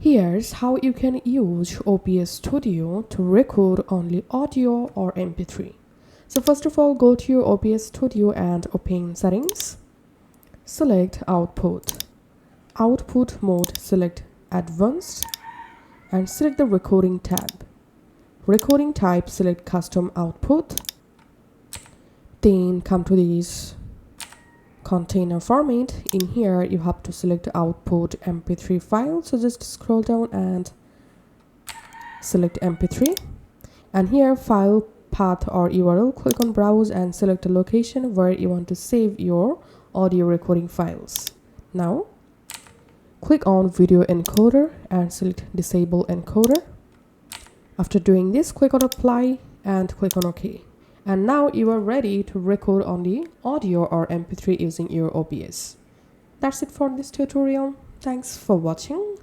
Here's how you can use OBS Studio to record only audio or MP3. So first of all, go to your OBS Studio and open Settings. Select Output. Output mode, select Advanced and select the Recording tab. Recording type, select Custom Output. Then come to this container format. In here you have to select output MP3 file, so just scroll down and select MP3, and here file path or URL, click on browse and select the location where you want to save your audio recording files. Now click on video encoder and select disable encoder. After doing this, click on apply and click on OK. And now you are ready to record only audio or MP3 using your OBS. That's it for this tutorial. Thanks for watching.